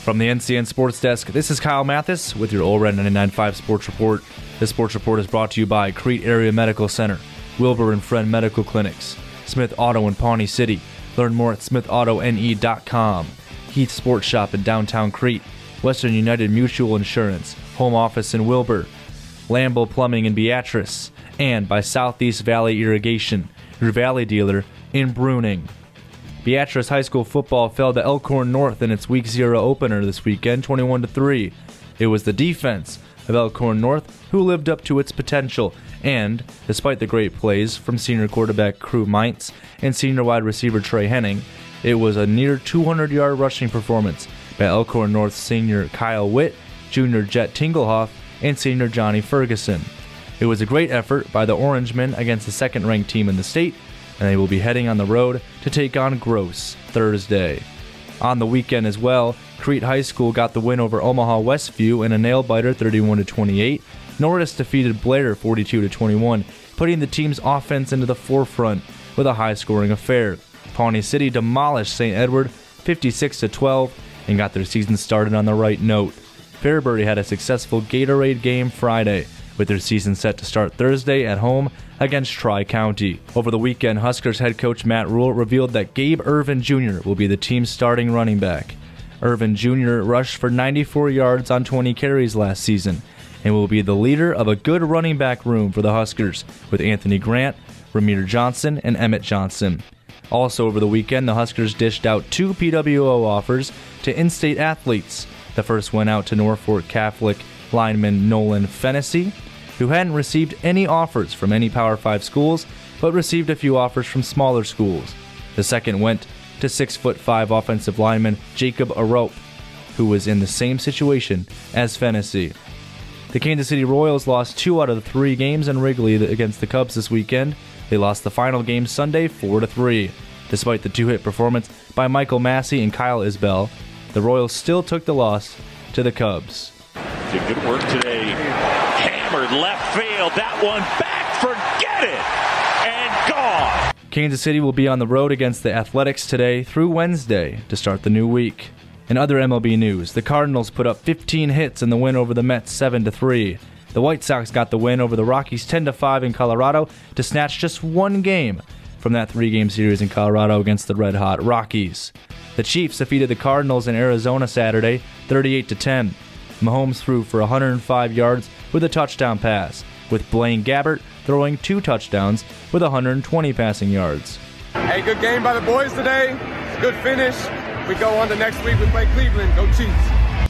From the NCN Sports Desk, this is Kyle Mathas with your Ole Red 99.5 Sports Report. This sports report is brought to you by Crete Area Medical Center, Wilbur and Friend Medical Clinics, Smith Auto in Pawnee City. Learn more at smithautone.com. Heath Sports Shop in downtown Crete, Western United Mutual Insurance, Home Office in Wilbur, Lambeau Plumbing in Beatrice, and by Southeast Valley Irrigation, your valley dealer in Bruning. Beatrice High School football fell to Elkhorn North in its Week 0 opener this weekend, 21-3. It was the defense of Elkhorn North who lived up to its potential, and, despite the great plays from senior quarterback Crew Meintz and senior wide receiver Trey Henning, it was a near 200-yard rushing performance by Elkhorn North senior Kyle Witt, junior Jet Tinglehoff, and senior Johnny Ferguson. It was a great effort by the Orangemen against the second-ranked team in the state, and they will be heading on the road to take on Gross Thursday. On the weekend as well, Crete High School got the win over Omaha Westview in a nail-biter 31-28. Norris defeated Blair 42-21, putting the team's offense into the forefront with a high-scoring affair. Pawnee City demolished St. Edward 56-12 and got their season started on the right note. Fairbury had a successful Gatorade game Friday, with their season set to start Thursday at home against Tri-County. Over the weekend, Huskers head coach Matt Rule revealed that Gabe Irvin Jr. will be the team's starting running back. Irvin Jr. rushed for 94 yards on 20 carries last season and will be the leader of a good running back room for the Huskers, with Anthony Grant, Ramir Johnson, and Emmett Johnson. Also over the weekend, the Huskers dished out 2 PWO offers to in-state athletes. The first went out to Norfolk Catholic lineman Nolan Fennessy, who hadn't received any offers from any Power 5 schools, but received a few offers from smaller schools. The second went to 6'5" offensive lineman Jacob Arope, who was in the same situation as Fennessy. The Kansas City Royals lost 2 out of the 3 games in Wrigley against the Cubs this weekend. They lost the final game Sunday 4-3. Despite the 2-hit performance by Michael Massey and Kyle Isbell, the Royals still took the loss to the Cubs. Did good work today. Hammered left field. That one back. Forget it. And gone. Kansas City will be on the road against the Athletics today through Wednesday to start the new week. In other MLB news, the Cardinals put up 15 hits in the win over the Mets 7-3. The White Sox got the win over the Rockies 10-5 in Colorado to snatch just one game from that 3-game series in Colorado against the red-hot Rockies. The Chiefs defeated the Cardinals in Arizona Saturday 38-10. Mahomes threw for 105 yards with a touchdown pass, with Blaine Gabbert throwing 2 touchdowns with 120 passing yards. Hey, good game by the boys today. It's a good finish. We go on to next week. We play Cleveland. Go Chiefs.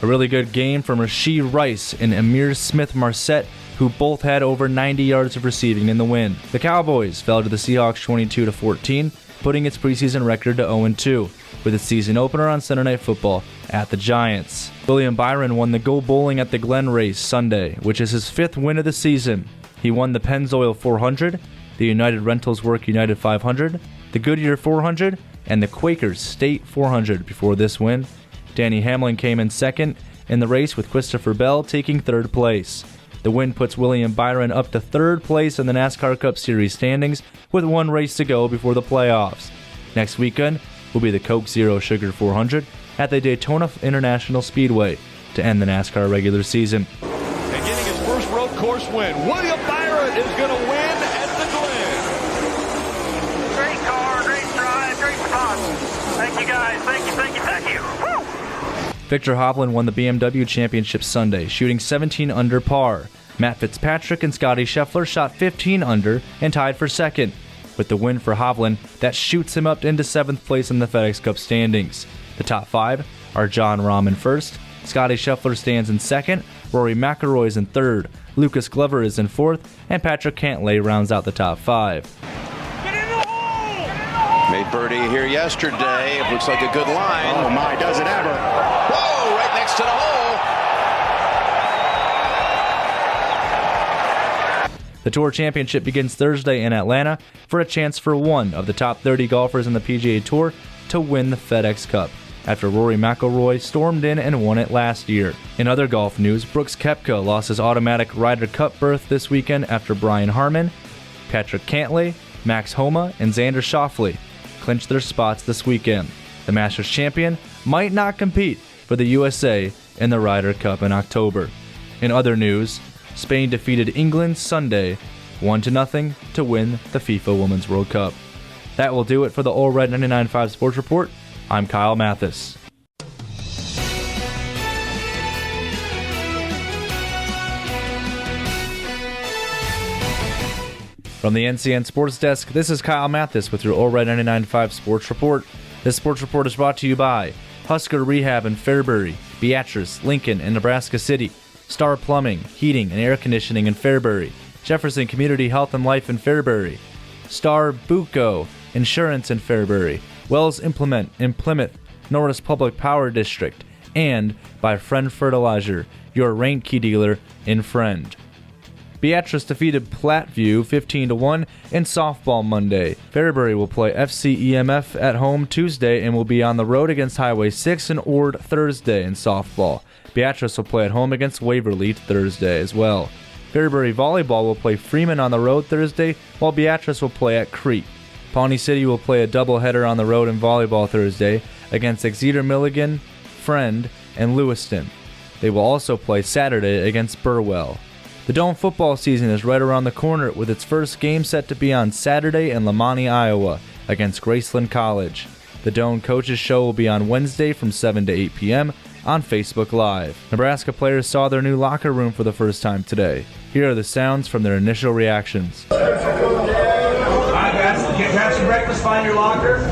A really good game from Rasheed Rice and Amir Smith-Marset, who both had over 90 yards of receiving in the win. The Cowboys fell to the Seahawks 22-14, putting its preseason record to 0-2, with its season opener on Sunday Night Football at the Giants. William Byron won the Go Bowling at the Glen race Sunday, which is his 5th win of the season. He won the Pennzoil 400, the United Rentals Work United 500, the Goodyear 400, and the Quakers State 400 before this win. Danny Hamlin came in second in the race, with Christopher Bell taking 3rd place. The win puts William Byron up to 3rd place in the NASCAR Cup Series standings, with 1 race to go before the playoffs. Next weekend will be the Coke Zero Sugar 400 at the Daytona International Speedway to end the NASCAR regular season. And getting his first road course win, William Byron is going to win at the Glen. Great car, great drive, great spot. Thank you guys. Thank you. Woo! Victor Hovland won the BMW Championship Sunday, shooting 17 under par. Matt Fitzpatrick and Scotty Scheffler shot 15 under and tied for 2nd. With the win for Hovland, that shoots him up into 7th place in the FedEx Cup standings. The top 5 are John Rahm in 1st, Scotty Scheffler stands in 2nd, Rory McIlroy is in 3rd, Lucas Glover is in 4th, and Patrick Cantlay rounds out the top 5. Get in the hole! Made birdie here yesterday. It looks like a good line. Oh my, does it ever. Whoa, right next to the hole. The Tour Championship begins Thursday in Atlanta for a chance for one of the top 30 golfers in the PGA Tour to win the FedEx Cup, after Rory McIlroy stormed in and won it last year. In other golf news, Brooks Koepka lost his automatic Ryder Cup berth this weekend after Brian Harman, Patrick Cantlay, Max Homa, and Xander Schauffele clinched their spots this weekend. The Masters champion might not compete for the USA in the Ryder Cup in October. In other news, Spain defeated England Sunday 1-0 to win the FIFA Women's World Cup. That will do it for the All Red 99.5 Sports Report. I'm Kyle Mathas. From the NCN Sports Desk, this is Kyle Mathas with your All Red 99.5 Sports Report. This sports report is brought to you by Husker Rehab in Fairbury, Beatrice, Lincoln, and Nebraska City, Star Plumbing, Heating, and Air Conditioning in Fairbury, Jefferson Community Health and Life in Fairbury, Star Buco Insurance in Fairbury, Wells Implement in Plymouth, Norris Public Power District, and by Friend Fertilizer, your rain key dealer in Friend. Beatrice defeated Platteview 15-1 in softball Monday. Fairbury will play FCEMF at home Tuesday and will be on the road against Highway 6 and Ord Thursday in softball. Beatrice will play at home against Waverly Thursday as well. Fairbury Volleyball will play Freeman on the road Thursday, while Beatrice will play at Crete. Pawnee City will play a doubleheader on the road in volleyball Thursday against Exeter Milligan, Friend, and Lewiston. They will also play Saturday against Burwell. The Dome football season is right around the corner with its first game set to be on Saturday in Lamani, Iowa against Graceland College. The Dome Coaches Show will be on Wednesday from 7 to 8 p.m. on Facebook Live. Nebraska players saw their new locker room for the first time today. Here are the sounds from their initial reactions. All right, guys, grab some breakfast, find your locker.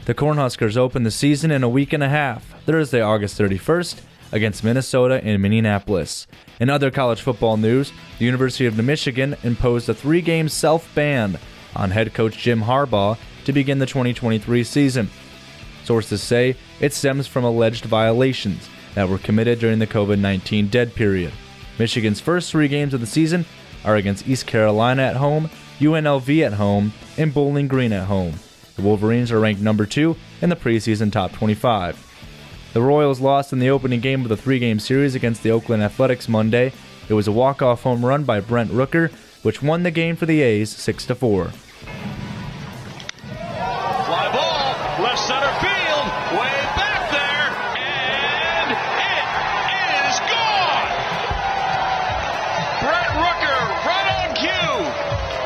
The Cornhuskers open the season in a week and a half, Thursday, August 31st, against Minnesota in Minneapolis. In other college football news, the University of Michigan imposed a 3-game self-ban on head coach Jim Harbaugh to begin the 2023 season. Sources say it stems from alleged violations that were committed during the COVID-19 dead period. Michigan's first 3 games of the season are against East Carolina at home, UNLV at home, and Bowling Green at home. The Wolverines are ranked number 2 in the preseason top 25. The Royals lost in the opening game of the 3-game series against the Oakland Athletics Monday. It was a walk-off home run by Brent Rooker, which won the game for the A's 6-4. Fly ball, left center field, way back there, and it is gone! Brent Rooker right on cue,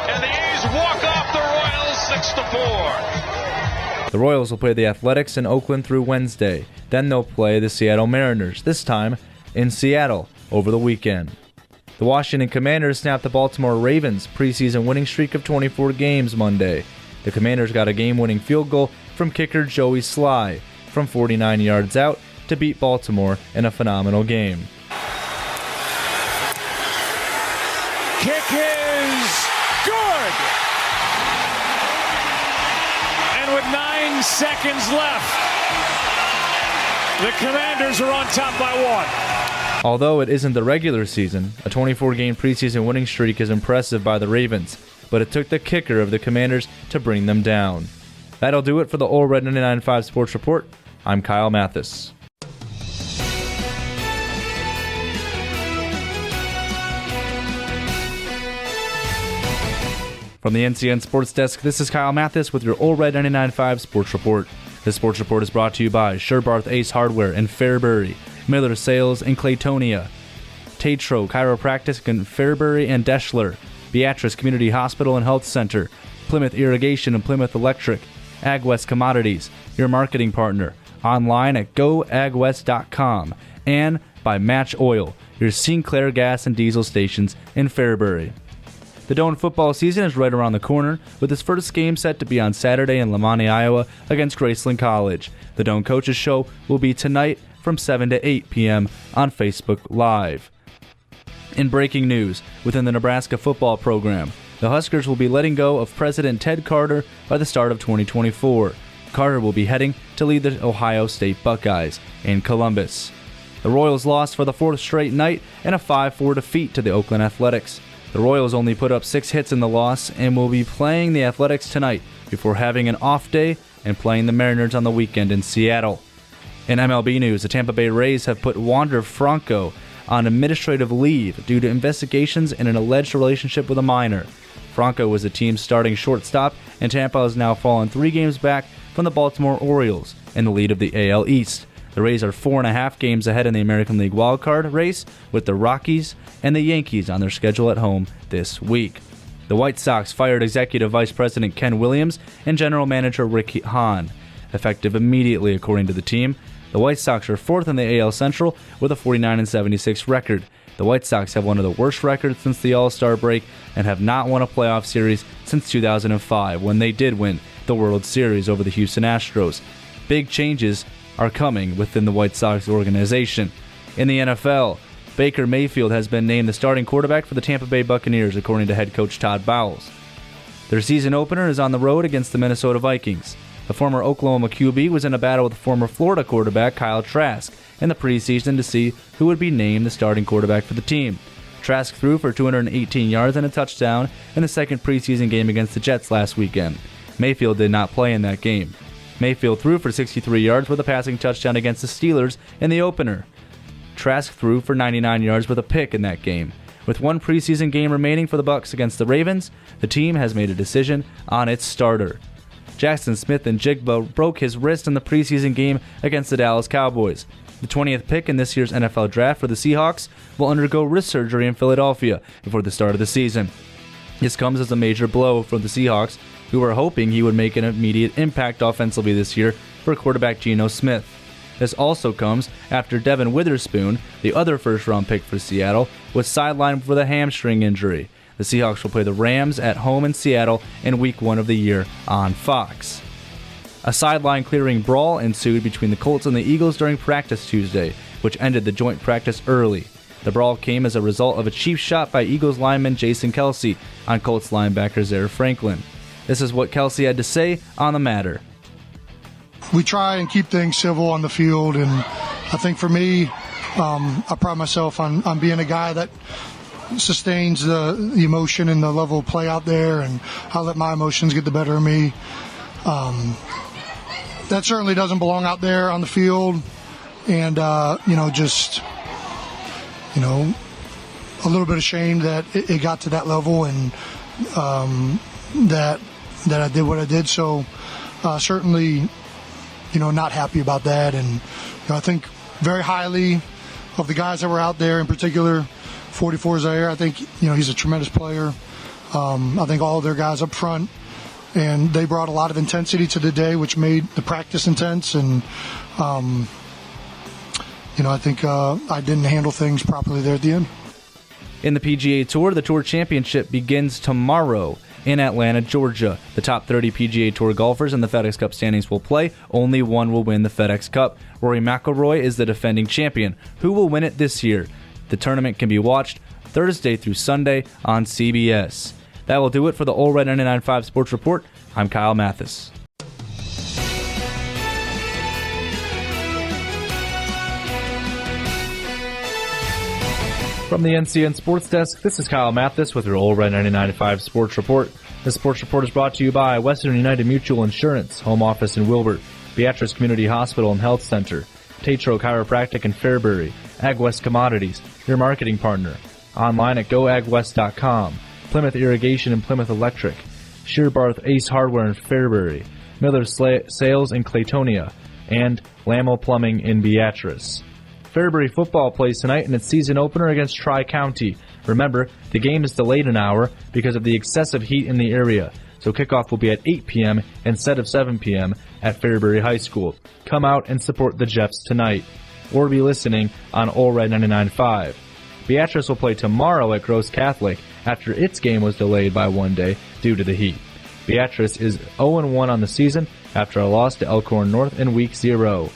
and the A's walk off the Royals 6-4. The Royals will play the Athletics in Oakland through Wednesday. Then they'll play the Seattle Mariners, this time in Seattle, over the weekend. The Washington Commanders snapped the Baltimore Ravens' preseason winning streak of 24 games Monday. The Commanders got a game-winning field goal from kicker Joey Sly from 49 yards out to beat Baltimore in a phenomenal game. Kick is good! And with 9 seconds left, the Commanders are on top by 1. Although it isn't the regular season, a 24-game preseason winning streak is impressive by the Ravens, but it took the kicker of the Commanders to bring them down. That'll do it for the All Red 99.5 Sports Report. I'm Kyle Mathas. From the NCN Sports Desk, this is Kyle Mathas with your All Red 99.5 Sports Report. This sports report is brought to you by Sherbarth Ace Hardware in Fairbury, Miller Sales in Claytonia, Tatro Chiropractic in Fairbury and Deschler, Beatrice Community Hospital and Health Center, Plymouth Irrigation and Plymouth Electric, AgWest Commodities, your marketing partner, online at goagwest.com, and by Match Oil, your Sinclair gas and diesel stations in Fairbury. The Doane football season is right around the corner, with its first game set to be on Saturday in Lamani, Iowa against Graceland College. The Doane Coaches Show will be tonight from 7 to 8 p.m. on Facebook Live. In breaking news, within the Nebraska football program, the Huskers will be letting go of President Ted Carter by the start of 2024. Carter will be heading to lead the Ohio State Buckeyes in Columbus. The Royals lost for the 4th straight night in a 5-4 defeat to the Oakland Athletics. The Royals only put up 6 hits in the loss and will be playing the Athletics tonight before having an off day and playing the Mariners on the weekend in Seattle. In MLB news, the Tampa Bay Rays have put Wander Franco on administrative leave due to investigations in an alleged relationship with a minor. Franco was the team's starting shortstop, and Tampa has now fallen 3 games back from the Baltimore Orioles in the lead of the AL East. The Rays are 4.5 games ahead in the American League wildcard race, with the Rockies and the Yankees on their schedule at home this week. The White Sox fired Executive Vice President Ken Williams and General Manager Rick Hahn, effective immediately according to the team. The White Sox are 4th in the AL Central with a 49-76 record. The White Sox have one of the worst records since the All-Star break and have not won a playoff series since 2005, when they did win the World Series over the Houston Astros. Big changes are coming within the White Sox organization. In the NFL, Baker Mayfield has been named the starting quarterback for the Tampa Bay Buccaneers, according to head coach Todd Bowles. Their season opener is on the road against the Minnesota Vikings. The former Oklahoma QB was in a battle with former Florida quarterback Kyle Trask in the preseason to see who would be named the starting quarterback for the team. Trask threw for 218 yards and a touchdown in the second preseason game against the Jets last weekend. Mayfield did not play in that game. Mayfield threw for 63 yards with a passing touchdown against the Steelers in the opener. Trask threw for 99 yards with a pick in that game. With one preseason game remaining for the Bucs against the Ravens, the team has made a decision on its starter. Jackson Smith-Njigba broke his wrist in the preseason game against the Dallas Cowboys. The 20th pick in this year's NFL draft for the Seahawks will undergo wrist surgery in Philadelphia before the start of the season. This comes as a major blow for the Seahawks, who were hoping he would make an immediate impact offensively this year for quarterback Geno Smith. This also comes after Devin Witherspoon, the other first-round pick for Seattle, was sidelined with a hamstring injury. The Seahawks will play the Rams at home in Seattle in Week 1 of the year on Fox. A sideline-clearing brawl ensued between the Colts and the Eagles during practice Tuesday, which ended the joint practice early. The brawl came as a result of a cheap shot by Eagles lineman Jason Kelce on Colts linebacker Zaire Franklin. This is what Kelce had to say on the matter. We try and keep things civil on the field, and I think for me, I pride myself on being a guy that sustains the emotion and the level of play out there, and I let my emotions get the better of me. That certainly doesn't belong out there on the field, and just a little bit ashamed that it got to that level, and that I did what I did. So certainly, not happy about that, and I think very highly of the guys that were out there, in particular 44 Zaire. I think he's a tremendous player. I think all of their guys up front, and they brought a lot of intensity to the day, which made the practice intense. And I think I didn't handle things properly there at the end. In the PGA Tour, the Tour Championship begins tomorrow in Atlanta, Georgia. The top 30 PGA Tour golfers in the FedEx Cup standings will play. Only one will win the FedEx Cup. Rory McIlroy is the defending champion. Who will win it this year? The tournament can be watched Thursday through Sunday on CBS. That will do it for the All Red 99.5 Sports Report. I'm Kyle Mathas. From the NCN Sports Desk, this is Kyle Mathas with your All Red 99.5 Sports Report. This Sports Report is brought to you by Western United Mutual Insurance, Home Office in Wilbert, Beatrice Community Hospital and Health Center, Tatro Chiropractic in Fairbury, AgWest Commodities, your marketing partner. Online at goagwest.com, Plymouth Irrigation and Plymouth Electric, Shearbarth Ace Hardware in Fairbury, Miller's Sales in Claytonia, and Lamel Plumbing in Beatrice. Fairbury football plays tonight in its season opener against Tri-County. Remember, the game is delayed an hour because of the excessive heat in the area, so kickoff will be at 8 p.m. instead of 7 p.m. at Fairbury High School. Come out and support the Jeffs tonight, or be listening on All Red 99.5. Beatrice will play tomorrow at Gross Catholic after its game was delayed by one day due to the heat. Beatrice is 0-1 on the season after a loss to Elkhorn North in Week 0.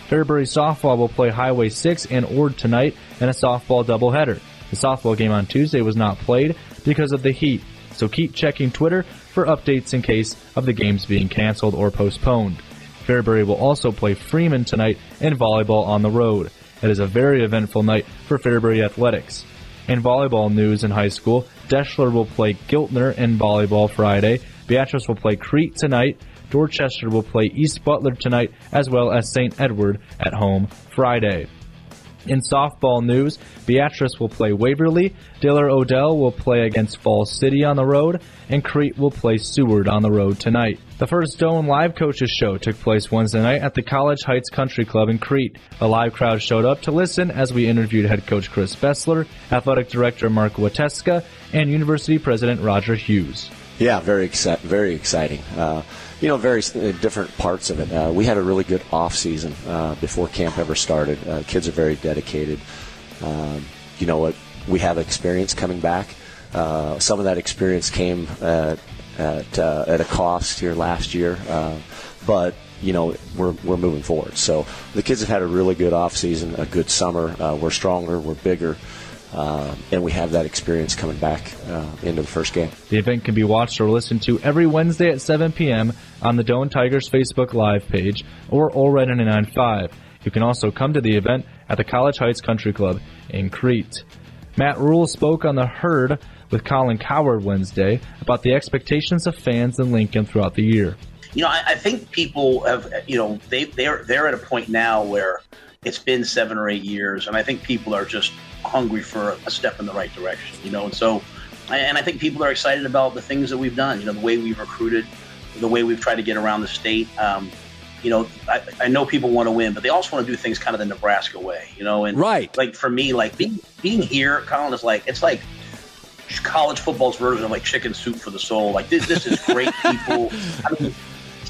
Fairbury softball will play Highway 6 and Ord tonight in a softball doubleheader. The softball game on Tuesday was not played because of the heat, so keep checking Twitter for updates in case of the games being canceled or postponed. Fairbury will also play Freeman tonight in volleyball on the road. It is a very eventful night for Fairbury athletics. In volleyball news in high school, Deschler will play Giltner in volleyball Friday. Beatrice will play Crete tonight. Dorchester will play East Butler tonight, as well as St. Edward at home Friday. In softball news, Beatrice will play Waverly, Diller Odell will play against Falls City on the road, and Crete will play Seward on the road tonight. The first Doane Live Coaches Show took place Wednesday night at the College Heights Country Club in Crete. A live crowd showed up to listen as we interviewed head coach Chris Bessler, athletic director Mark Wateska, and University President Roger Hughes. Yeah, very exciting. Very different parts of it. We had a really good off season before camp ever started. Kids are very dedicated. We have experience coming back. Some of that experience came at a cost here last year, but we're moving forward. So the kids have had a really good off season, a good summer. We're stronger, we're bigger. And we have that experience coming back into the first game. The event can be watched or listened to every Wednesday at 7 p.m. on the Doane Tigers Facebook Live page or All Red 99.5. You can also come to the event at the College Heights Country Club in Crete. Matt Rule spoke on the Herd with Colin Coward Wednesday about the expectations of fans in Lincoln throughout the year. I think people have, they're at a point now where it's been 7 or 8 years, and I think people are just hungry for a step in the right direction, and so, and I think people are excited about the things that we've done, the way we've recruited, the way we've tried to get around the state. I know people want to win, but they also want to do things kind of the Nebraska way, and right. Like for me, like being here, Colin, is it's like college football's version of like chicken soup for the soul. Like this is great people. I mean,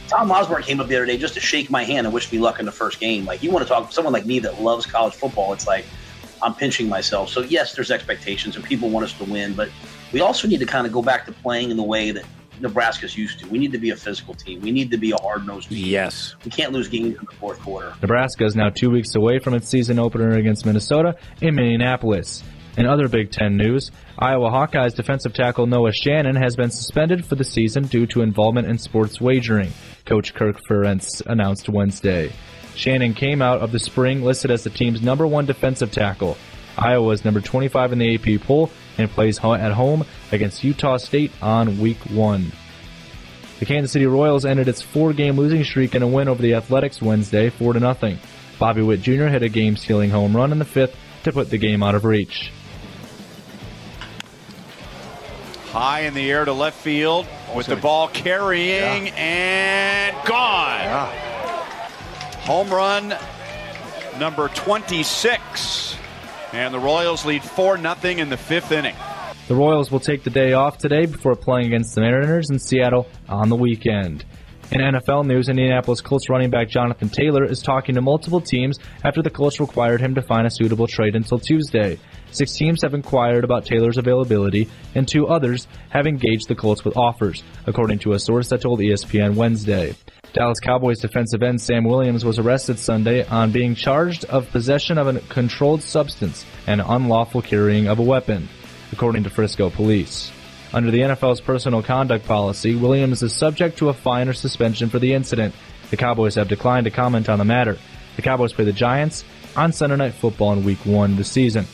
Tom Osborne came up the other day just to shake my hand and wish me luck in the first game. Like, you want to talk to someone like me that loves college football, it's like I'm pinching myself. So, yes, there's expectations and people want us to win, but we also need to kind of go back to playing in the way that Nebraska's used to. We need to be a physical team. We need to be a hard-nosed team. Yes. We can't lose games in the fourth quarter. Nebraska is now 2 weeks away from its season opener against Minnesota in Minneapolis. In other Big Ten news, Iowa Hawkeyes defensive tackle Noah Shannon has been suspended for the season due to involvement in sports wagering, Coach Kirk Ferentz announced Wednesday. Shannon came out of the spring listed as the team's number 1 defensive tackle. Iowa is number 25 in the AP poll and plays at home against Utah State on Week 1. The Kansas City Royals ended its 4-game losing streak in a win over the Athletics Wednesday, 4-0. Bobby Witt Jr. hit a game-stealing home run in the 5th to put the game out of reach. High in the air to left field with the ball carrying and gone. Yeah. Home run number 26. And the Royals lead 4-0 in the 5th inning. The Royals will take the day off today before playing against the Mariners in Seattle on the weekend. In NFL news, Indianapolis Colts running back Jonathan Taylor is talking to multiple teams after the Colts required him to find a suitable trade until Tuesday. 6 teams have inquired about Taylor's availability, and 2 others have engaged the Colts with offers, according to a source that told ESPN Wednesday. Dallas Cowboys defensive end Sam Williams was arrested Sunday on being charged of possession of a controlled substance and unlawful carrying of a weapon, according to Frisco police. Under the NFL's personal conduct policy, Williams is subject to a fine or suspension for the incident. The Cowboys have declined to comment on the matter. The Cowboys play the Giants on Sunday Night Football in Week 1 of the season.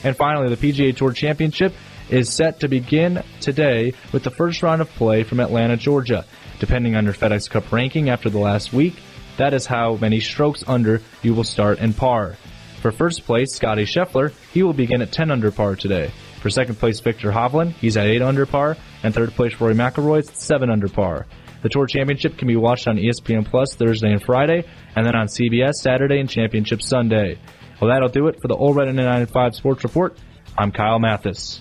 And finally, the PGA Tour Championship is set to begin today with the first round of play from Atlanta, Georgia. Depending on your FedEx Cup ranking after the last week, that is how many strokes under you will start in par. For first place, Scotty Scheffler, he will begin at 10 under par today. For second place, Victor Hovland, he's at 8 under par, and third place, Rory McIlroy, is at 7 under par. The Tour Championship can be watched on ESPN Plus Thursday and Friday, and then on CBS Saturday and Championship Sunday. Well, that'll do it for the All Red 99.5 Sports Report. I'm Kyle Mathas.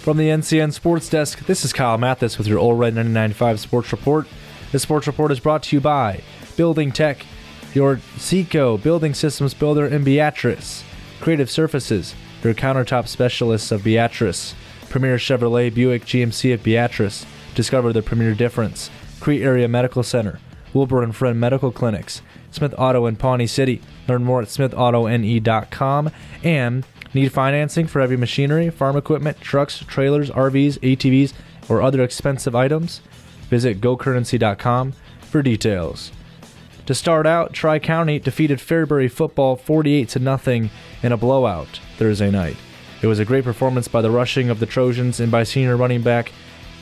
From the NCN Sports Desk, this is Kyle Mathas with your All Red 99.5 Sports Report. This Sports Report is brought to you by Building Tech, your Seco building systems builder in Beatrice, Creative Surfaces, your countertop specialists of Beatrice, Premier Chevrolet Buick GMC of Beatrice, discover the premier difference, Crete Area Medical Center, Wilbur and Friend Medical Clinics, Smith Auto in Pawnee City, learn more at smithauto.ne.com, and need financing for heavy machinery, farm equipment, trucks, trailers, RVs, ATVs, or other expensive items? Visit gocurrency.com for details. To start out, Tri-County defeated Fairbury football 48-0 in a blowout Thursday night. It was a great performance by the rushing of the Trojans and by senior running back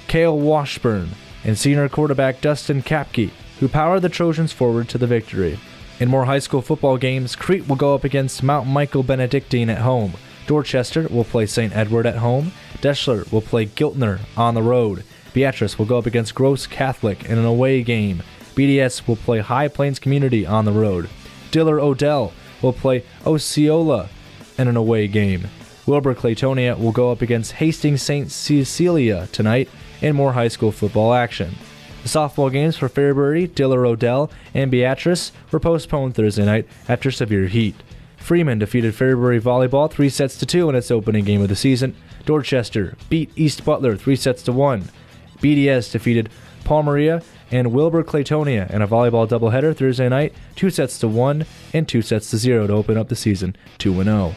Cale Washburn and senior quarterback Dustin Kapke, who powered the Trojans forward to the victory. In more high school football games, Crete will go up against Mount Michael Benedictine at home. Dorchester will play St. Edward at home. Deschler will play Giltner on the road. Beatrice will go up against Gross Catholic in an away game. BDS will play High Plains Community on the road. Diller Odell will play Osceola in an away game. Wilbur Claytonia will go up against Hastings St. Cecilia tonight in more high school football action. The softball games for Fairbury, Diller Odell, and Beatrice were postponed Thursday night after severe heat. Freeman defeated Fairbury Volleyball 3-2 in its opening game of the season. Dorchester beat East Butler 3-1. BDS defeated Palmyra and Wilbur Claytonia in a volleyball doubleheader Thursday night, 2-1 and 2-0 to open up the season 2-0.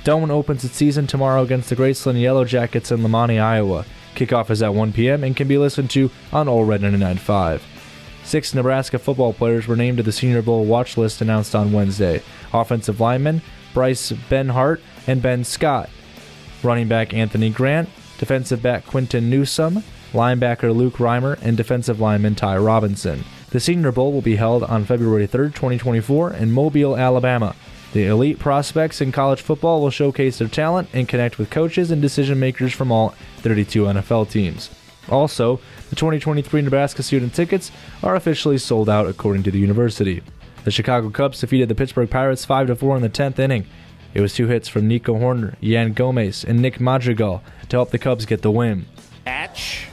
Doane opens its season tomorrow against the Graceland Yellow Jackets in Lamani, Iowa. Kickoff is at 1 p.m. and can be listened to on All Red 99.5. 6 Nebraska football players were named to the Senior Bowl watch list announced on Wednesday. Offensive linemen Bryce Benhart and Ben Scott, running back Anthony Grant, defensive back Quinton Newsome, linebacker Luke Reimer, and defensive lineman Ty Robinson. The Senior Bowl will be held on February 3rd, 2024 in Mobile, Alabama. The elite prospects in college football will showcase their talent and connect with coaches and decision-makers from all 32 NFL teams. Also, the 2023 Nebraska student tickets are officially sold out according to the university. The Chicago Cubs defeated the Pittsburgh Pirates 5-4 in the 10th inning. It was 2 hits from Nico Horner, Yan Gomez, and Nick Madrigal to help the Cubs get the win. Atch.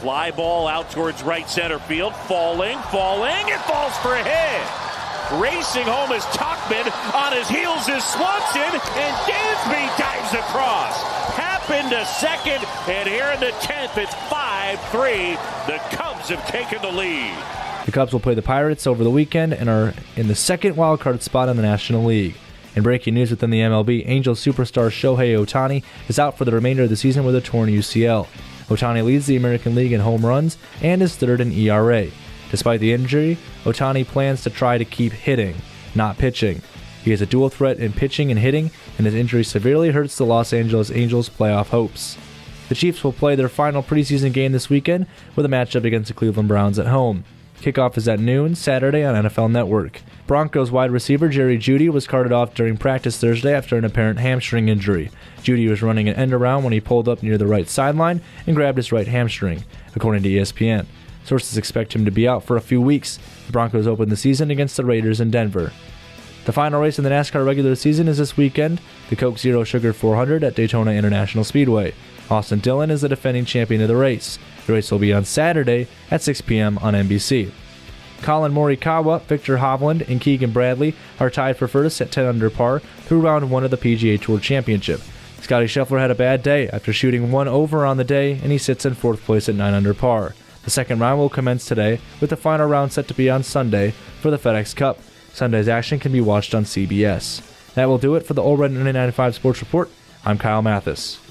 Fly ball out towards right center field. Falling. It falls for a hit. Racing home is Tuckman. On his heels is Swanson. And Dansby dives across. Happened to second. And here in the 10th, it's 5-3. The Cubs have taken the lead. The Cubs will play the Pirates over the weekend and are in the second wildcard spot in the National League. In breaking news within the MLB, Angels superstar Shohei Ohtani is out for the remainder of the season with a torn UCL. Ohtani leads the American League in home runs and is third in ERA. Despite the injury, Ohtani plans to try to keep hitting, not pitching. He is a dual threat in pitching and hitting, and his injury severely hurts the Los Angeles Angels' playoff hopes. The Chiefs will play their final preseason game this weekend with a matchup against the Cleveland Browns at home. Kickoff is at noon Saturday on NFL Network. Broncos wide receiver Jerry Jeudy was carted off during practice Thursday after an apparent hamstring injury. Jeudy was running an end around when he pulled up near the right sideline and grabbed his right hamstring, according to ESPN. Sources expect him to be out for a few weeks. The Broncos open the season against the Raiders in Denver. The final race in the NASCAR regular season is this weekend, the Coke Zero Sugar 400 at Daytona International Speedway. Austin Dillon is the defending champion of the race. The race will be on Saturday at 6 p.m. on NBC. Colin Morikawa, Victor Hovland, and Keegan Bradley are tied for first at 10 under par through round 1 of the PGA Tour Championship. Scotty Scheffler had a bad day after shooting 1 over on the day, and he sits in 4th place at 9 under par. The second round will commence today, with the final round set to be on Sunday for the FedEx Cup. Sunday's action can be watched on CBS. That will do it for the All Red 99.5 Sports Report. I'm Kyle Mathas.